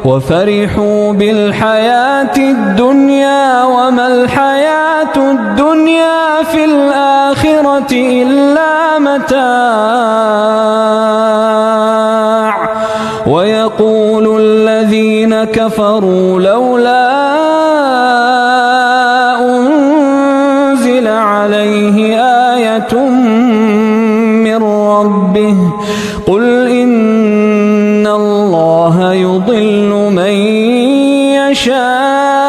وفرحوا بالحياة الدنيا وما الحياة الدنيا في الآخرة إلا متاع. ويقول الذين كفروا لولا أنزل عليه آية من ربه قل إن الله يضل من يشاء